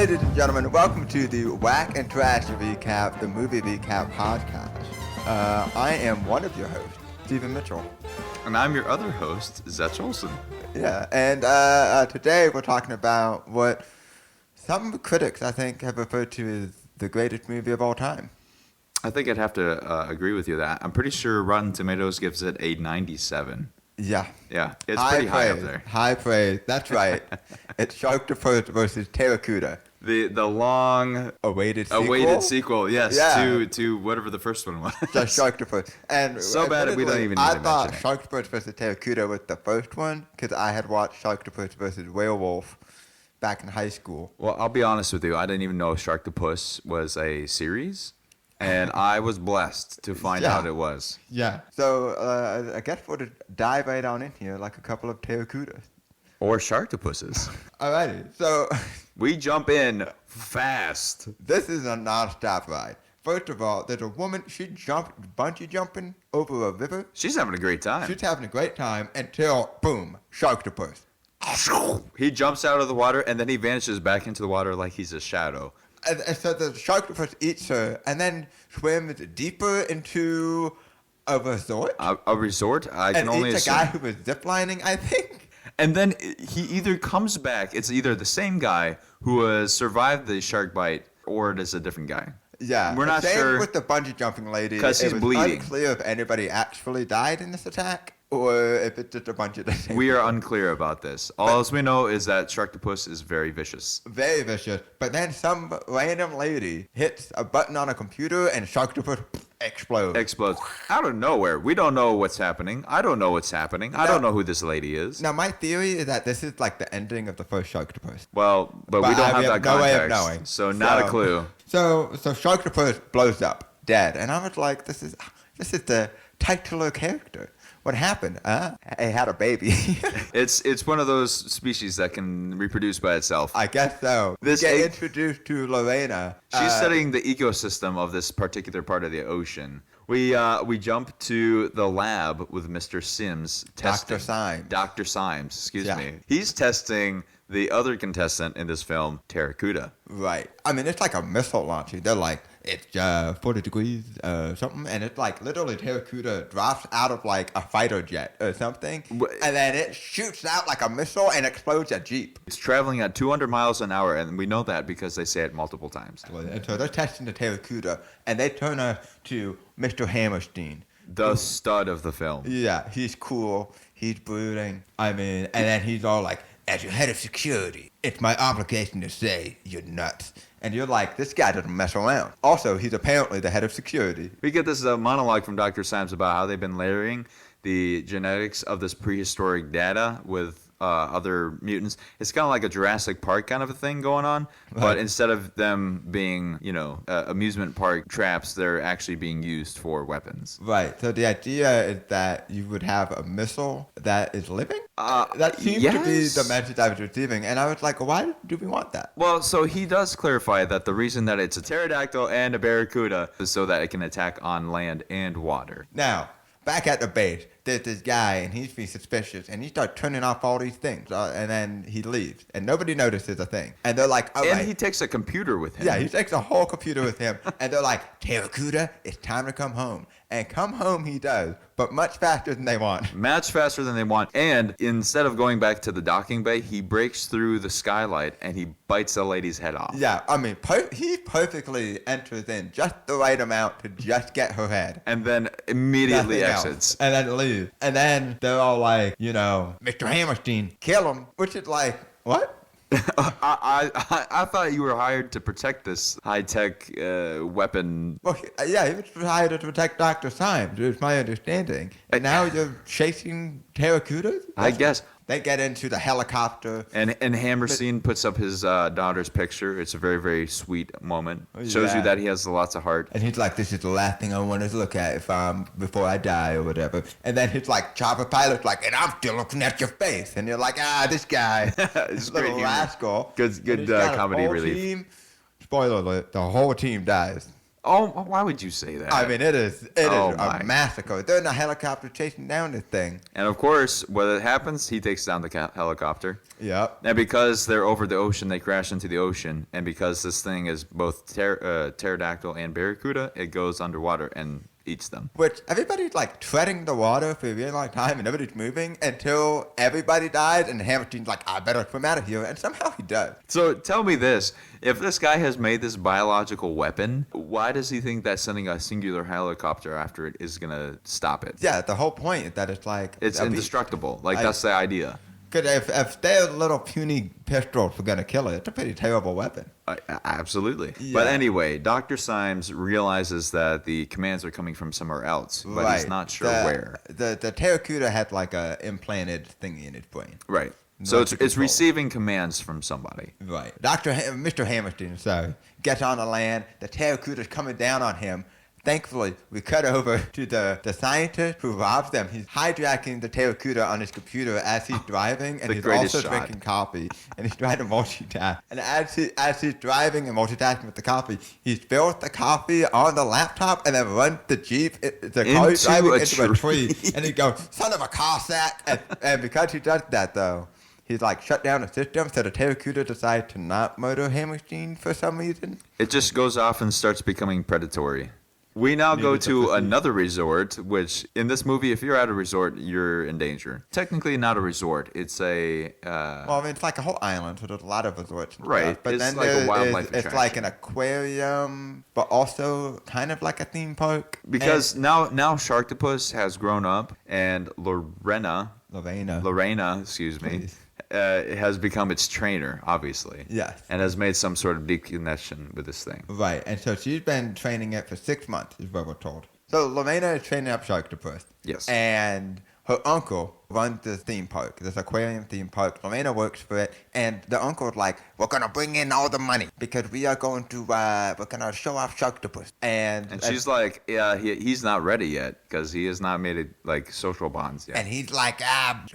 Ladies and gentlemen, welcome to the Wack and Trash Recap, the movie recap podcast. I am one of your hosts, Stephen Mitchell. And I'm your other host, Zetch Olson. Yeah, and today we're talking about what some critics, I think, have referred to as the greatest movie of all time. I think I'd have to agree with you that. I'm pretty sure Rotten Tomatoes gives it a 97. Yeah. Yeah, it's pretty high up there. High praise, that's right. It's Sharktopus versus Pteracuda. The long awaited sequel, yes, yeah. to whatever the first one was. The Sharktopus. And so bad we don't even need to mention it. I thought Sharktopus versus Pteracuda was the first one because I had watched Sharktopus versus Werewolf back in high school. Well, I'll be honest with you. I didn't even know Sharktopus was a series. And I was blessed to find out it was. Yeah. So I guess we'll just dive right on in here like a couple of Pteracudas. Or Sharktopuses. Alrighty. So we jump in fast. This is a non-stop ride. First of all, there's a woman, she jumped bungee jumping over a river. She's having a great time. She's having a great time until, boom, Sharktopus. He jumps out of the water and then he vanishes back into the water like he's a shadow. And so the Sharktopus eats her and then swims deeper into a resort. A resort? I can only assume. And eats a guy who was ziplining, I think. And then he either comes back, it's either the same guy who has survived the shark bite, or it is a different guy. Yeah. We're not sure. Same with the bungee jumping lady. Because he's bleeding. It was unclear if anybody actually died in this attack, or if it's just a bunch of the same. We are unclear about this. All we know is that Sharktopus is very vicious. Very vicious. But then some random lady hits a button on a computer and Sharktopus explodes. Out of nowhere. We don't know what's happening. I don't know what's happening. I don't know who this lady is. Now, my theory is that this is like the ending of the first Sharktopus. Well, but we don't have that no context. Way of knowing. So not a clue. So Sharktopus blows up, dead. And I was like, this is the titular character. What happened? It had a baby. It's one of those species that can reproduce by itself. I guess so. We get introduced to Lorena. She's studying the ecosystem of this particular part of the ocean. We jump to the lab with Mr. Sims testing. Dr. Symes, excuse me. He's testing the other contestant in this film, Pteracuda. Right. I mean, it's like a missile launcher. They're like, it's 40 degrees something, and it's like literally Pteracuda drops out of like a fighter jet or something, and then it shoots out like a missile and explodes a Jeep. It's traveling at 200 miles an hour, and we know that because they say it multiple times. And so they're testing the Pteracuda, and they turn us to Mr. Hammerstein. The stud of the film. Yeah, he's cool. He's brooding. I mean, and then he's all like, as your head of security, it's my obligation to say you're nuts. And you're like, this guy doesn't mess around. Also, he's apparently the head of security. We get this monologue from Dr. Symes about how they've been layering the genetics of this prehistoric data with other mutants. It's kind of like a Jurassic Park kind of a thing going on, but instead of them being, amusement park traps, they're actually being used for weapons. Right. So the idea is that you would have a missile that is living? That seems to be the message I was receiving, and I was like, why do we want that? Well, so he does clarify that the reason that it's a pterodactyl and a barracuda is so that it can attack on land and water. Now, back at the base, there's this guy, and he's being suspicious, and he starts turning off all these things, and then he leaves, and nobody notices a thing. And they're like, all right. And he takes a computer with him. Yeah, he takes a whole computer with him, and they're like, Pteracuda, it's time to come home. And come home he does, but much faster than they want. Much faster than they want. And instead of going back to the docking bay, he breaks through the skylight and he bites the lady's head off. Yeah, I mean, he perfectly enters in just the right amount to just get her head. And then immediately exits. And then leaves. And then they're all like, Mr. Hammerstein, kill him. Which is like, what? I thought you were hired to protect this high-tech weapon. Well, yeah, he was hired to protect Dr. Symes, is my understanding. And now you're chasing Pteracudas? I guess. They get into the helicopter. And Hammerstein puts up his daughter's picture. It's a very, very sweet moment. Shows you that he has lots of heart. And he's like, this is the last thing I want to look at before I die or whatever. And then he's like, chopper pilot's like, and I'm still looking at your face. And you're like, this guy. It's little rascal. Good comedy relief. Spoiler alert, the whole team dies. Oh, why would you say that? I mean, it is Oh, a my. massacre. They're in a helicopter chasing down this thing. And of course, when it happens, he takes down the helicopter. Yep. And because they're over the ocean, they crash into the ocean. And because this thing is both pterodactyl and barracuda, it goes underwater and eats them. Which everybody's like treading the water for a really long time and nobody's moving until everybody dies and Hammerstein's like, I better swim out of here. And somehow he does. So tell me this. If this guy has made this biological weapon, why does he think that sending a singular helicopter after it is going to stop it? Yeah, the whole point is that it's like... It's indestructible. That's the idea. Because if their little puny pistols were going to kill it, it's a pretty terrible weapon. Absolutely. Yeah. But anyway, Dr. Symes realizes that the commands are coming from somewhere else, but he's not sure where. The Pteracuda had like a implanted thingy in its brain. Right. So it's control. receiving commands from somebody. Right. Mr. Hammerstein, gets on the land. The Pteracuda's coming down on him. Thankfully, we cut over to the scientist who robs them. He's hijacking the Pteracuda on his computer as he's driving, and he's also drinking coffee, and he's trying to multitask. And as he's driving and multitasking with the coffee, he spills the coffee on the laptop and then runs the Jeep, the car he's driving into a tree. And he goes, son of a car sack! And because he does that, though, he's like shut down the system, so the Pteracuda decides to not murder Hammerstein for some reason. It just goes off and starts becoming predatory. We now go to another resort, which in this movie, if you're at a resort, you're in danger. Technically not a resort. It's a... well, I mean, it's like a whole island, so there's a lot of resorts. And right. Stuff. But it's then like a wildlife attraction. It's like an aquarium, but also kind of like a theme park. Because now Sharktopus has grown up, and Lorena, excuse me, Please. Has become its trainer, obviously. Yes. And has made some sort of deep connection with this thing. Right, and so she's been training it for 6 months, is what we're told. So Lorena is training up Sharktopus. Yes. And her uncle runs this theme park, this aquarium theme park. Lorena works for it, and the uncle's like, we're going to bring in all the money because we are going to, we're going to show off Sharktopus. And she's like, yeah, he's not ready yet because he has not made it, like, social bonds yet. And he's like,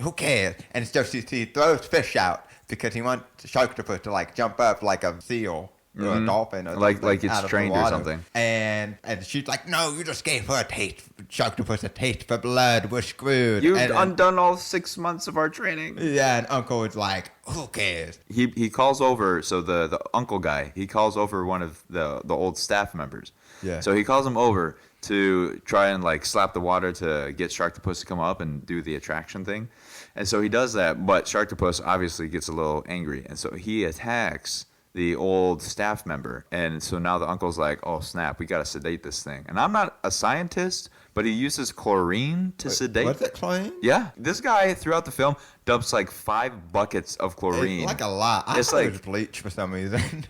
who cares? And so he throws fish out because he wants Sharktopus to, like, jump up like a seal. Or a dolphin or like it's trained or something. And she's like, no, you just gave her a taste. Sharktopus a taste for blood. We're screwed. You've undone all 6 months of our training. Yeah, and Uncle was like, who cares? He calls over, so the uncle guy, he calls over one of the old staff members. Yeah. So he calls him over to try and like slap the water to get Sharktopus to come up and do the attraction thing. And so he does that, but Sharktopus obviously gets a little angry. And so he attacks the old staff member. And so now the uncle's like, oh snap, we gotta sedate this thing. And I'm not a scientist, but he uses chlorine to sedate. What's it, chlorine? Yeah. This guy throughout the film dumps like 5 buckets of chlorine. It's like a lot. I thought it was bleach for some reason.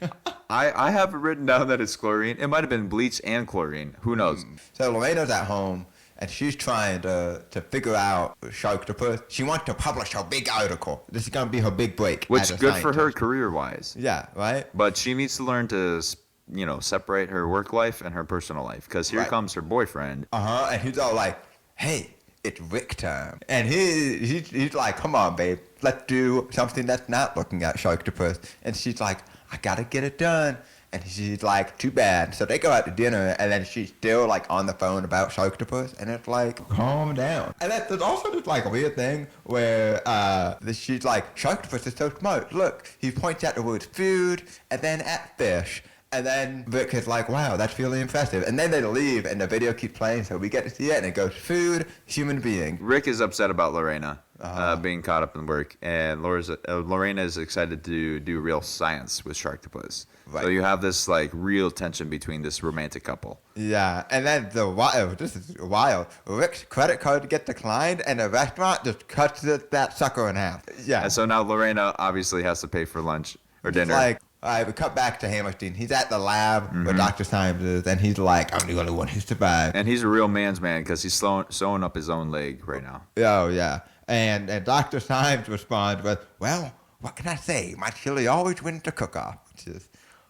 I have it written down that it's chlorine. It might have been bleach and chlorine. Who knows? So Lorena's at home, and she's trying to figure out Sharktopus. She wants to publish her big article. This is going to be her big break. Which good for her career-wise. Yeah, right? But she needs to learn to, separate her work life and her personal life. Because here comes her boyfriend. Uh-huh, and he's all like, hey, it's Rick time. And he's like, come on, babe. Let's do something that's not looking at Sharktopus. And she's like, I got to get it done. And she's like, too bad. So they go out to dinner, and then she's still, like, on the phone about Sharktopus, and it's like, calm down. And there's also this, like, weird thing where she's like, Sharktopus is so smart. Look, he points at the word food, and then at fish. And then Vic is like, wow, that's really impressive. And then they leave, and the video keeps playing, so we get to see it, and it goes, food, human being. Rick is upset about Lorena being caught up in work, and Lorena is excited to do real science with Sharktopus. Right. So you have this, like, real tension between this romantic couple. Yeah, and then this is wild. Rick's credit card gets declined, and the restaurant just cuts that sucker in half. Yeah. And so now Lorena obviously has to pay for lunch or dinner. Like, all right, we cut back to Hammerstein. He's at the lab where Dr. Symes is, and he's like, I'm the only one who survived. And he's a real man's man because he's sewing up his own leg right now. Oh, yeah. And Dr. Symes responds with, well, what can I say? My chili always wins the cook-off, which is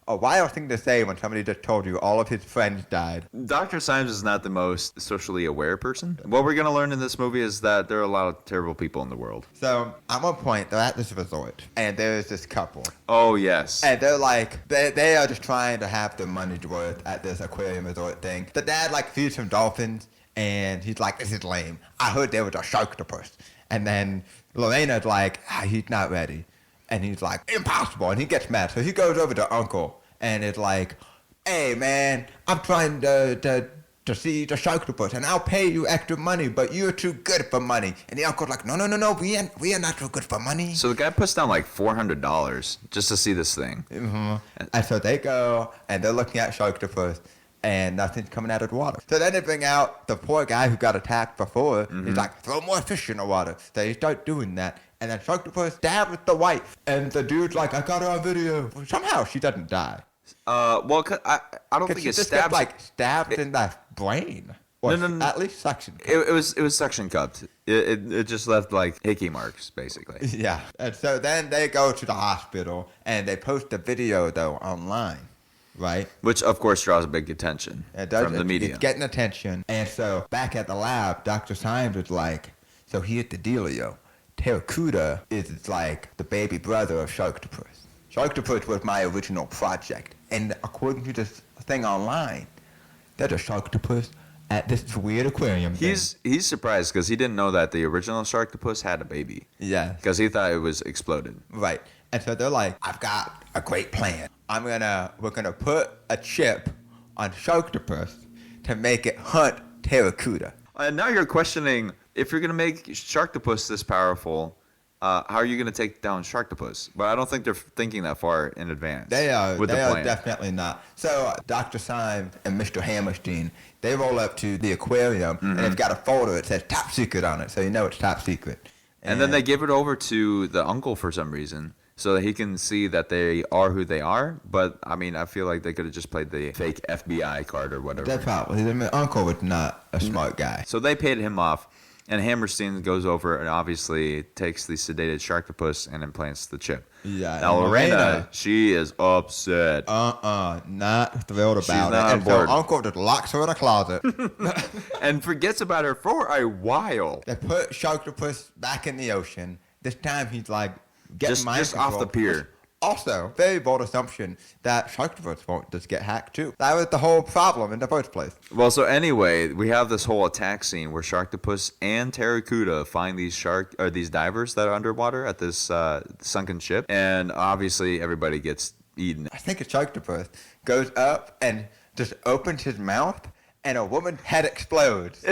a wild thing to say when somebody just told you all of his friends died. Dr. Symes is not the most socially aware person. What we're going to learn in this movie is that there are a lot of terrible people in the world. So, at one point, they're at this resort, and there's this couple. Oh, yes. And they're like, they are just trying to have their money's worth at this aquarium resort thing. The dad, like, feeds some dolphins, and he's like, this is lame. I heard there was a Sharktopus. And then Lorena's like, he's not ready. And he's like, impossible. And he gets mad. So he goes over to Uncle and is like, hey, man, I'm trying to see the Sharktopus, and I'll pay you extra money, but you're too good for money. And the uncle's like, no, we are not too good for money. So the guy puts down like $400 just to see this thing. Mm-hmm. And so they go, and they're looking at Sharktopus, and nothing's coming out of the water. So then they bring out the poor guy who got attacked before. Mm-hmm. He's like, throw more fish in the water. So they start doing that. And then Sharktopus stabs the wife. And the dude's like, I got her on video. Somehow she doesn't die. Well, I don't think it's stabbed. Stabbed in the brain. Or no. At least suction. It was suction cupped. It just left like hickey marks, basically. Yeah. And so then they go to the hospital, and they post the video, though, online. Right? Which, of course, draws a big attention from the media. It's getting attention. And so back at the lab, Dr. Symes was like, so here's the dealio. Pteracuda is like the baby brother of Sharktopus. Sharktopus was my original project. And according to this thing online, there's a Sharktopus at this weird aquarium thing. He's surprised because he didn't know that the original Sharktopus had a baby. Yeah. Because he thought it was exploded. Right. And so they're like, I've got a great plan. We're gonna put a chip on Sharktopus to make it hunt Pteracuda. And now you're questioning, if you're gonna make Sharktopus this powerful, how are you gonna take down Sharktopus? But I don't think they're thinking that far in advance. They are definitely not. So Dr. Symes and Mr. Hammerstein, they roll up to the aquarium, and they've got a folder that says top secret on it, so you know it's top secret. And then they give it over to the uncle for some reason, so that he can see that they are who they are. But, I mean, I feel like they could have just played the fake FBI card or whatever. That's probably. I mean, Uncle was not a smart guy. So they paid him off, and Hammerstein goes over and obviously takes the sedated Sharktopus and implants the chip. Yeah. Now, Lorena, she is upset. Not thrilled about it. And so Uncle just locks her in a closet. And forgets about her for a while. They put Sharktopus back in the ocean. This time he's like, just off the pier. Also, very bold assumption that Sharktopus won't just get hacked too. That was the whole problem in the first place. Well, so anyway, we have this whole attack scene where Sharktopus and Pteracuda find these divers that are underwater at this sunken ship, and obviously everybody gets eaten. I think a Sharktopus goes up and just opens his mouth, and a woman's head explodes.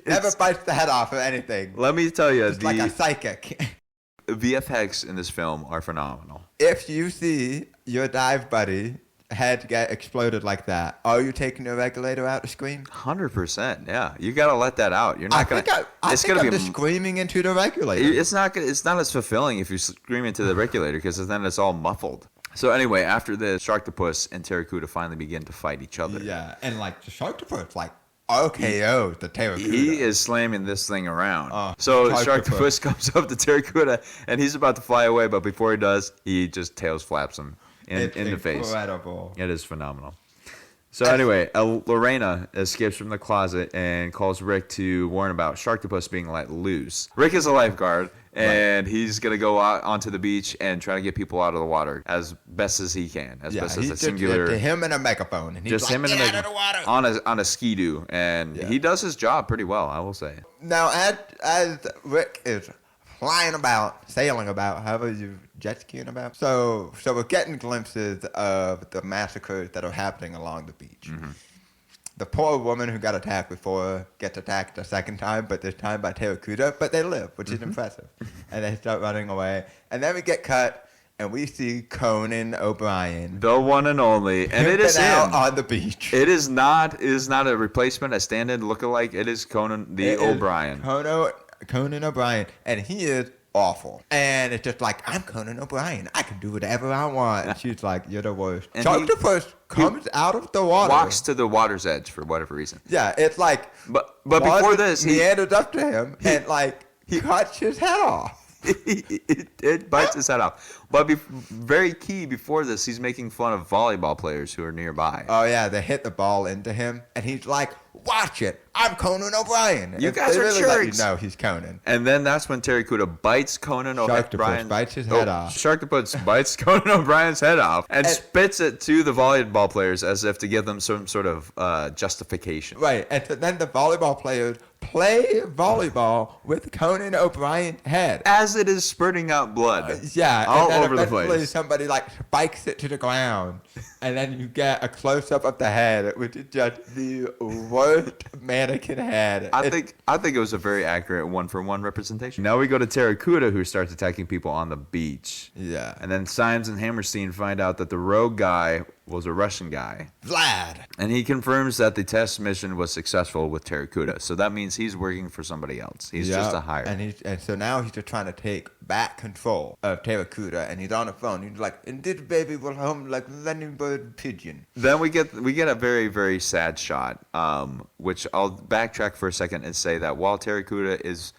Never bites the head off or anything. Let me tell you, it's like a psychic. VFX in this film are phenomenal. If you see your dive buddy head get exploded like that, are you taking the regulator out to scream? 100%, yeah. You gotta let that out. You're not gonna. I'm just screaming into the regulator. It's not as fulfilling if you scream into the regulator because then it's all muffled. So anyway, after this, Sharktopus and Pteracuda finally begin to fight each other. Yeah, and like the Sharktopus, like RKO the Pteracuda. He is slamming this thing around. So Sharktopus comes up to Pteracuda, and he's about to fly away, but before he does, he just tails flaps him in the face. Incredible. It is phenomenal. So anyway, Lorena escapes from the closet and calls Rick to warn about Sharktopus being let loose. Rick is a lifeguard, and he's going to go out onto the beach and try to get people out of the water as best as he can, best as a singular. To him and a megaphone. And he's just like, him and get out of the water. on a ski-doo, and he does his job pretty well, I will say. Now, as Rick is flying about, sailing about, however you jet skiing about. So we're getting glimpses of the massacres that are happening along the beach. Mm-hmm. The poor woman who got attacked before gets attacked a second time, but this time by Pteracuda, but they live, which is impressive. And they start running away. And then we get cut, and we see Conan O'Brien. The one and only. And it is out him. On the beach. It is not a replacement, a stand-in lookalike. It is Conan O'Brien. Conan O'Brien. And he is awful. And it's just like, I'm Conan O'Brien. I can do whatever I want. And she's like, you're the worst. Sharktopus comes out of the water. Walks to the water's edge for whatever reason. Yeah, it's like... But before this... He ended up to him and, like, he cuts his head off. it bites his head off. But very key before this, he's making fun of volleyball players who are nearby. Oh, yeah, they hit the ball into him, and he's like, watch it. I'm Conan O'Brien. You guys are really jerks. No, he's Conan. And then that's when Pteracuda bites Conan O'Brien. Sharktopus bites his head off. Sharktopus bites Conan O'Brien's head off and spits it to the volleyball players as if to give them some sort of justification. Right, and then the volleyball players play volleyball with Conan O'Brien's head. As it is spurting out blood. Yeah, all and then over the eventually place. somebody like spikes it to the ground, and then you get a close up of the head, which is just the worst mannequin head. I think it was a very accurate 1-for-1 representation. Now we go to Pteracuda, who starts attacking people on the beach. Yeah. And then Symes and Hammerstein find out that the rogue guy was a Russian guy. Vlad. And he confirms that the test mission was successful with Pteracuda. So that means he's working for somebody else. He's just a hire. And so now he's just trying to take back control of Pteracuda, and he's on the phone. He's like, and this baby will home like Lenny Bird pigeon. Then we get a very, very sad shot, which I'll backtrack for a second and say that while Pteracuda is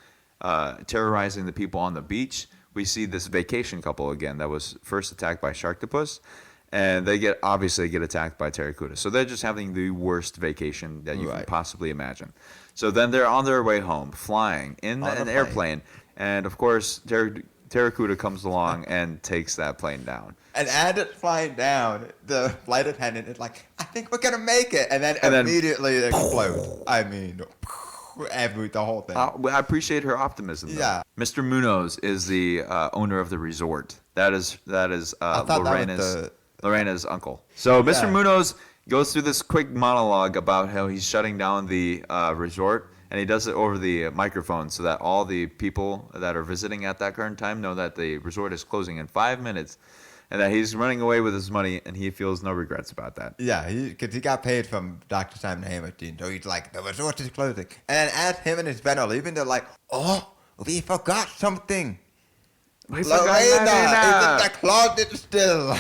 terrorizing the people on the beach, we see this vacation couple again that was first attacked by Sharktopus. And they obviously get attacked by Pteracuda. So they're just having the worst vacation that you can possibly imagine. So then they're on their way home, flying in an airplane. And, of course, Pteracuda comes along and takes that plane down. And as it's flying down, the flight attendant is like, I think we're going to make it. And then immediately it explodes. I mean, the whole thing. I appreciate her Optimism, though. Yeah. Mr. Munoz is the owner of the resort. That is Lorena's uncle. So Mr. Munoz goes through this quick monologue about how he's shutting down the resort, and he does it over the microphone so that all the people that are visiting at that current time know that the resort is closing in 5 minutes, and that he's running away with his money, and he feels no regrets about that. Yeah, because he got paid from Dr. Simon Hammerstein, so he's like, the resort is closing. And as him and his friend are leaving, they're like, oh, we forgot something. Lorena is in the closet still.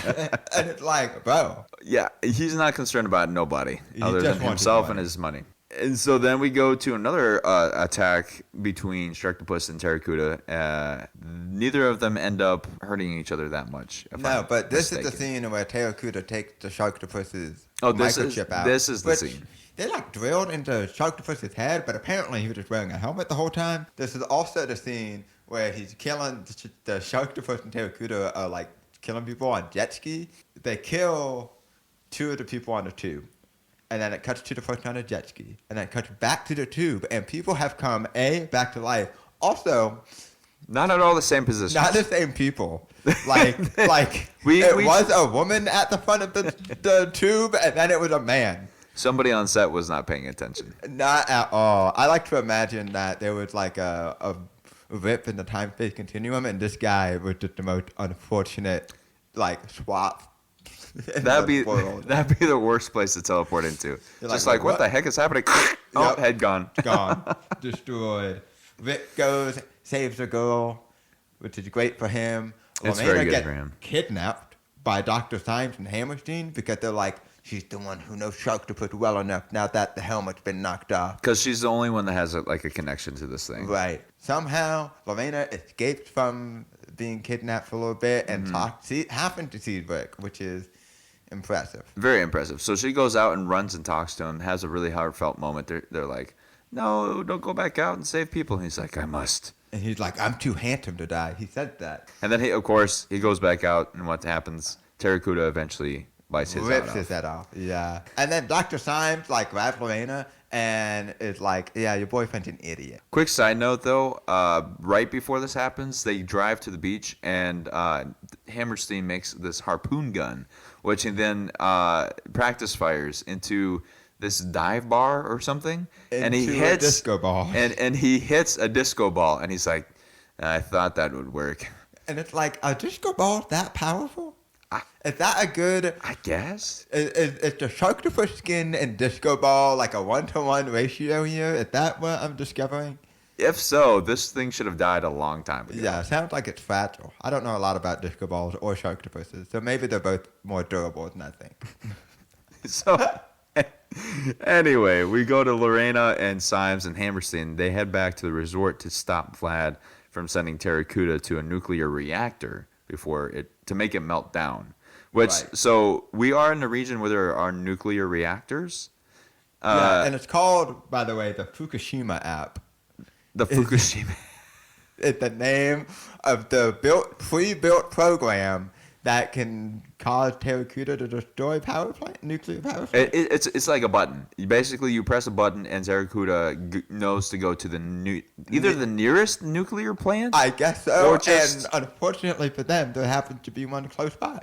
And it's like, bro. Yeah, he's not concerned about nobody other just than wants himself his and money. his money. And so then we go to another attack between Sharktopus and Pteracuda. Neither of them end up hurting each other that much. No, but this is the scene where Pteracuda takes the Sharktopus's microchip out. This is the scene. They like drilled into Sharktopus's head, but apparently he was just wearing a helmet the whole time. This is also the scene where he's killing the Sharktopus and Pteracuda are like killing people on jet ski. They kill 2 of the people on the tube. And then it cuts to the person on a jet ski. And then it cuts back to the tube. And people have come, back to life. Also, not at all the same positions. not the same people. Like it was a woman at the front of the tube, and then it was a man. Somebody on set was not paying attention. Not at all. I like to imagine that there was like a rip in the time-space continuum, and this guy was just the most unfortunate, like, swap. That'd be the worst place to teleport into. You're just like what the heck is happening? Oh, Yep. head gone. Gone. Destroyed. Rick goes, saves the girl, which is great for him. It's Lorena very good gets for him. kidnapped by Dr. Symes and Hammerstein because they're like, she's the one who knows Sharktopus well enough now that the helmet's been knocked off. Because she's the only one that has a connection to this thing. Right. Somehow, Lorena escaped from being kidnapped for a little bit and happened to see Rick, which is impressive. Very impressive. So she goes out and runs and talks to him, has a really heartfelt moment. They're like, no, don't go back out and save people. And he's like, I must. And he's like, I'm too handsome to die. He said that. And then, he goes back out, and what happens? Pteracuda eventually bites his rips head off. his head off. Yeah. And then Dr. Symes like grabs Lorena and is like, yeah, your boyfriend's an idiot. Quick side note, though, right before this happens, they drive to the beach, and Hammerstein makes this harpoon gun, which he then practice fires into this dive bar or something, and he hits a disco ball. And he hits a disco ball, and he's like, I thought that would work. And it's like, a disco ball that powerful? Is that a good... I guess. Is the Sharktopus skin and disco ball like a 1-to-1 ratio here? Is that what I'm discovering? If so, this thing should have died a long time ago. Yeah, it sounds like it's fragile. I don't know a lot about disco balls or Sharktopuses, so maybe they're both more durable than I think. So, anyway, we go to Lorena and Symes and Hammerstein. They head back to the resort to stop Vlad from sending Pteracuda to a nuclear reactor to make it melt down. So we are in a region where there are nuclear reactors. And it's called, by the way, the Fukushima app. The Fukushima. It's the name of the pre-built program that can cause Pteracuda to destroy nuclear power plant. It's like a button. You press a button and Pteracuda knows to go to the the nearest nuclear plant. I guess so. And unfortunately for them, there happens to be one close by.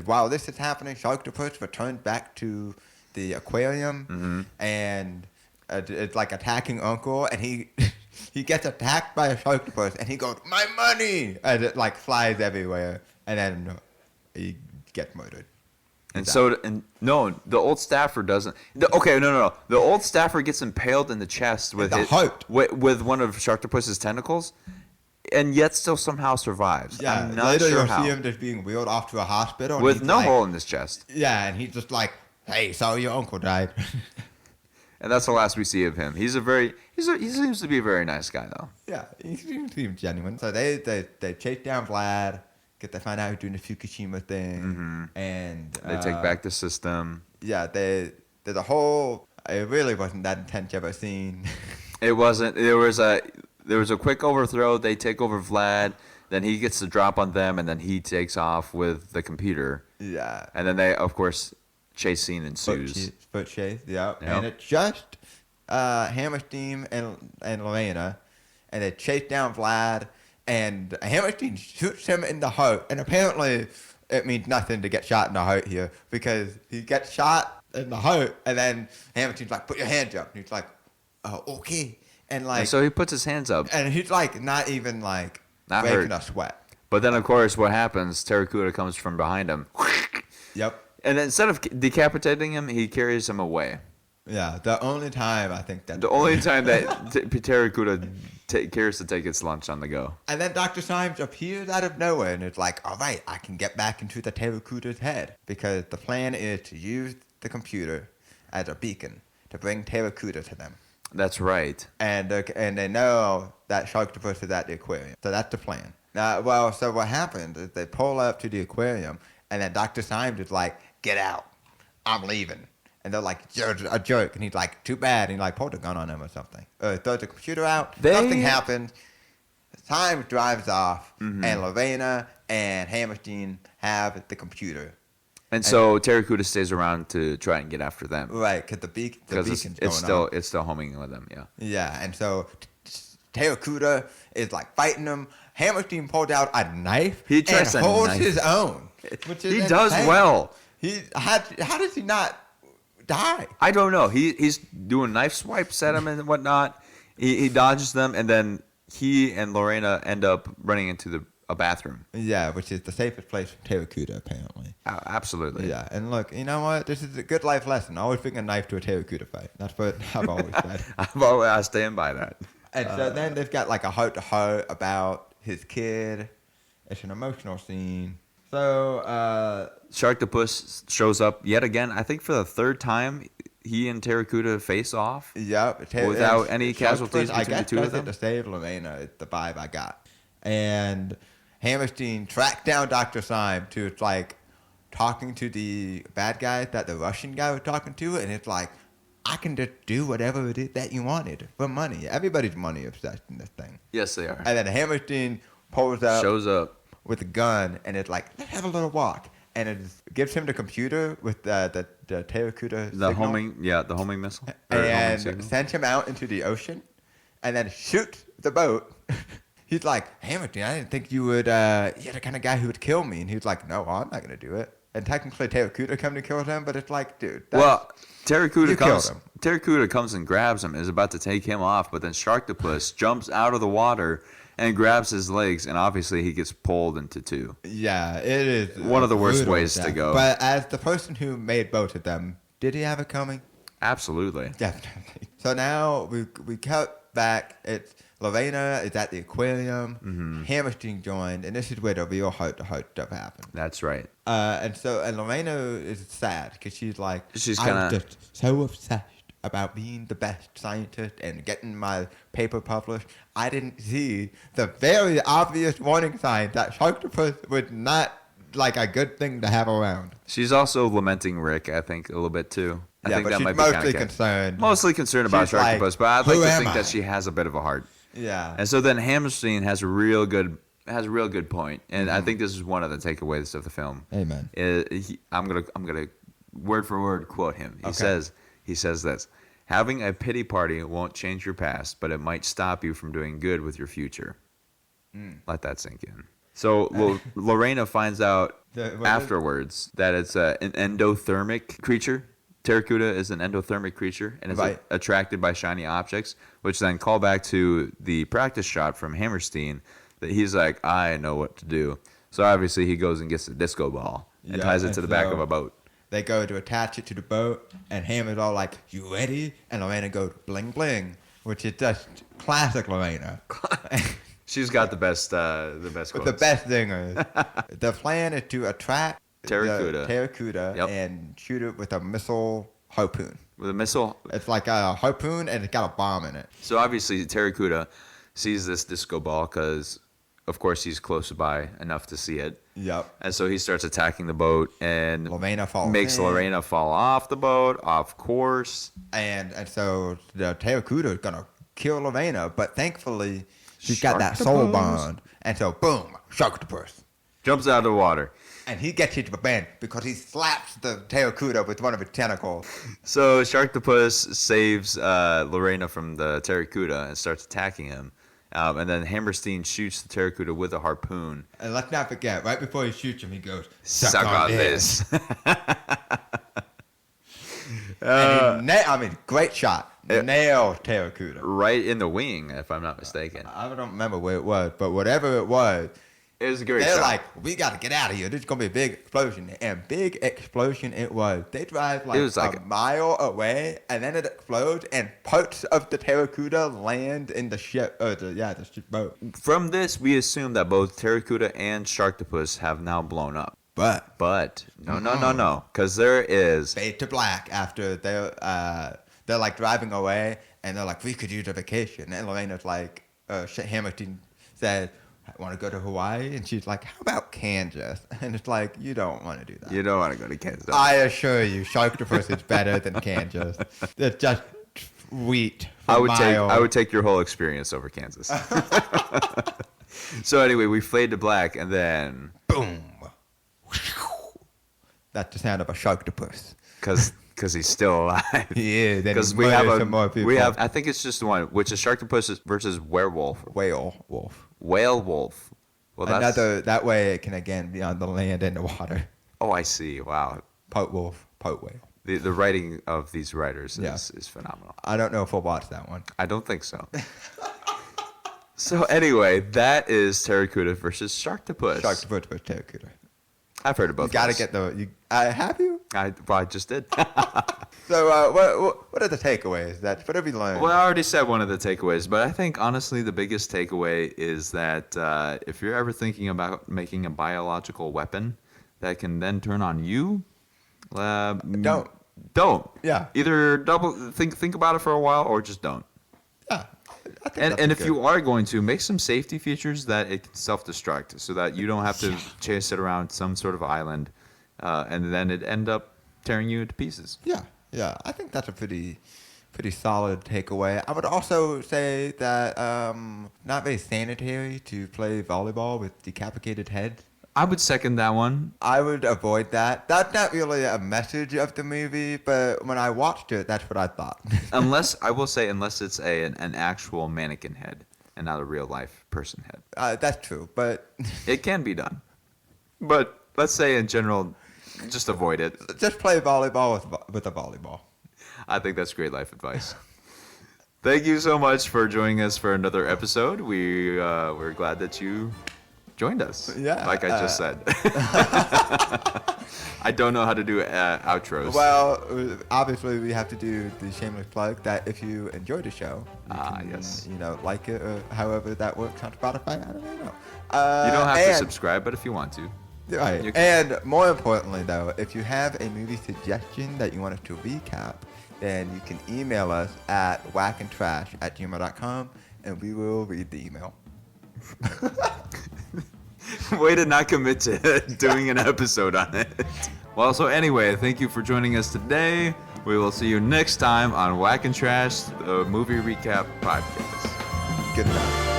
While this is happening, Sharktopus returns back to the aquarium, and it's like attacking Uncle, and he gets attacked by a Sharktopus, and he goes, "My money!" and it like flies everywhere, and then he gets murdered. The old staffer doesn't. No. The old staffer gets impaled in the chest with one of Sharktopus's tentacles, and yet still somehow survives. Yeah, I'm not later sure you'll how. see him just being wheeled off to a hospital With no hole in his chest. Yeah, and he's just like, "Hey, sorry your uncle died." And that's the last we see of him. He seems to be a very nice guy, though. Yeah, he seems genuine. So they chase down Vlad, they find out he's doing the Fukushima thing, and they take back the system. Yeah, there's a whole. It really wasn't that intense of a scene. It wasn't. There was a quick overthrow. They take over Vlad. Then he gets the drop on them, and then he takes off with the computer. Yeah. And then they, of course, chase scene ensues. Foot chase, yeah. Yep. And it's just Hammerstein and Lorena, and they chase down Vlad, and Hammerstein shoots him in the heart, and apparently it means nothing to get shot in the heart here, because he gets shot in the heart, and then Hammerstein's like, "Put your hands up," and he's like, "Oh, okay." And so he puts his hands up, and he's like not even like breaking a sweat. But then, of course, what happens? Pteracuda comes from behind him. Yep. And then instead of decapitating him, he carries him away. Yeah, the only time that Pteracuda cares to take its lunch on the go. And then Dr. Symes appears out of nowhere, and it's like, all right, I can get back into the Pteracuda's head, because the plan is to use the computer as a beacon to bring Pteracuda to them. That's right. And they know that Sharktopus is at the aquarium, so that's the plan. So what happens is they pull up to the aquarium, and then Dr. Symes is like, "Get out. I'm leaving." And they're like, "You're a jerk." And he's like, "Too bad." And he like pulled a gun on him or something. Throws the computer out. Nothing happens. Symes drives off, and Lorena and Hammerstein have the computer. And so Pteracuda stays around to try and get after them. Right, because the beacon's it's still homing with them, yeah. Yeah, and so Pteracuda is like fighting them. Hammerstein pulls out a knife and holds his own. Which is he does well. How does he not die? I don't know. He's doing knife swipes at him and whatnot. He dodges them, and then he and Lorena end up running into a bathroom. Yeah, which is the safest place for Pteracuda, apparently. Absolutely. Yeah, and look, you know what? This is a good life lesson. Always bring a knife to a Pteracuda fight. That's what I've always said. I stand by that. And so then they've got like a heart-to-heart about his kid. It's an emotional scene. So, Sharktopus shows up yet again, I think for the third time. He and Pteracuda face off. Yep. Without any casualties between the two of them. To save Lorena is the vibe I got. And Hammerstein tracked down Dr. Syme to like talking to the bad guy that the Russian guy was talking to, and it's like, I can just do whatever it is that you wanted for money. Everybody's money obsessed in this thing. Yes, they are. And then Hammerstein shows up with a gun, and it's like, let's have a little walk. And it gives him the computer with the Pteracuda signal. The homing missile. And sends him out into the ocean, and then shoots the boat. He's like, Hammerstein, I didn't think you would, you're the kind of guy who would kill me. And he's like, no, I'm not going to do it. And technically Pteracuda come to kill him, but it's like, dude. Pteracuda comes and grabs him, is about to take him off, but then Sharktopus jumps out of the water and grabs his legs, and obviously he gets pulled into two. Yeah, it is one of the worst ways to go. But as the person who made both of them, did he have it coming? Absolutely. Definitely. So now we cut back. It's Lorena is at the aquarium. Mm-hmm. Hammerstein joined, and this is where the real heart-to-heart stuff happened. That's right. And Lorena is sad because she's like, I'm just so obsessed about being the best scientist and getting my paper published, I didn't see the very obvious warning sign that Sharktopus was not like a good thing to have around. She's also lamenting Rick, I think, a little bit too. I think but that she's might be mostly kinda concerned. Mostly concerned about She's like, Sharktopus, but I'd "Who like to am think I?" that she has a bit of a heart. Yeah. And so then Hammerstein has a real good point, and I think this is one of the takeaways of the film. Amen. I'm gonna word for word quote him. He Okay. says this: having a pity party won't change your past, but it might stop you from doing good with your future. Let that sink in. So Lorena finds out afterwards that it's an endothermic creature. Pteracuda is an endothermic creature and is attracted by shiny objects, which then call back to the practice shot from Hammerstein that he's like, I know what to do. So obviously he goes and gets a disco ball and ties it to the back of a boat. They go to attach it to the boat, and Hammer's all like, "You ready?" And Lorena goes, "Bling bling," which is just classic Lorena. She's got the best quotes. But the best thing is, the plan is to attract Pteracuda. the Pteracuda and shoot it with a missile harpoon. With a missile? It's like a harpoon, and it's got a bomb in it. So obviously Pteracuda sees this disco ball because, of course, he's close by enough to see it. Yep. And so he starts attacking the boat and Lorena falls makes in. Lorena fall off the boat, off course. And so the Pteracuda is going to kill Lorena, but thankfully she's got that soul Sharktopus. bond. And so, boom, Sharktopus. Jumps out of the water. And he gets hit to the bend because he slaps the Pteracuda with one of his tentacles. So Sharktopus saves Lorena from the Pteracuda and starts attacking him. And then Hammerstein shoots the Pteracuda with a harpoon. And let's not forget, right before he shoots him, he goes, Suck on this. Great shot. Nailed Pteracuda. Right in the wing, if I'm not mistaken. I don't remember where it was, but whatever it was, It was a great they're shot. like, we got to get out of here. This is going to be a big explosion. And big explosion it was. They drive like a mile away, and then it explodes, and parts of the Pteracuda land in the ship, the ship boat. From this, we assume that both Pteracuda and Sharktopus have now blown up. But no, because there is Fade to black after they're like driving away, and they're like, we could use a vacation. And Lorena's like, Hamilton said, I want to go to Hawaii, and she's like, how about Kansas? And it's like, you don't want to do that. You don't want to go to Kansas. I assure you, Sharktopus is better than Kansas. It's just wheat. I would take your whole experience over Kansas. So anyway, we fade to black, and then boom. That's the sound of a Sharktopus. Because he's still alive. He is. Because we have I think it's just the one, which is Sharktopus versus werewolf. Whale wolf. Whale wolf. Well, that's that way it can again be on the land and the water. Oh, I see. Wow. Part wolf, part whale. The writing of these writers is phenomenal. I don't know if we'll watch that one. I don't think so. So anyway, that is Pteracuda versus Sharktopus. Sharktopus versus Pteracuda. I've heard of both. You got to get have you? I just did. So what are the takeaways? What have you learned? Well, I already said one of the takeaways, but I think honestly the biggest takeaway is that if you're ever thinking about making a biological weapon that can then turn on you, don't. Yeah. Either think about it for a while or just don't. Yeah. And if you are going to, make some safety features that it can self-destruct so that you don't have to chase it around some sort of island and then it end up tearing you to pieces. Yeah. I think that's a pretty solid takeaway. I would also say that not very sanitary to play volleyball with decapitated heads. I would second that one. I would avoid that. That's not really a message of the movie, but when I watched it, that's what I thought. Unless it's an actual mannequin head and not a real life person head. That's true, but it can be done. But let's say in general, just avoid it. Just play volleyball with a volleyball. I think that's great life advice. Thank you so much for joining us for another episode. We're glad that you joined us. Yeah. Like I just said. I don't know how to do outros. Well, obviously we have to do the shameless plug that if you enjoy the show, you can, like it or however that works on Spotify. I don't know. You don't have to subscribe, but if you want to. Right. And more importantly, though, if you have a movie suggestion that you want us to recap, then you can email us at wackandtrash@gmail.com, and we will read the email. Way to not commit to doing an episode on it. Well, so anyway, thank you for joining us today. We will see you next time on Wack and Trash, the movie recap podcast. Good night.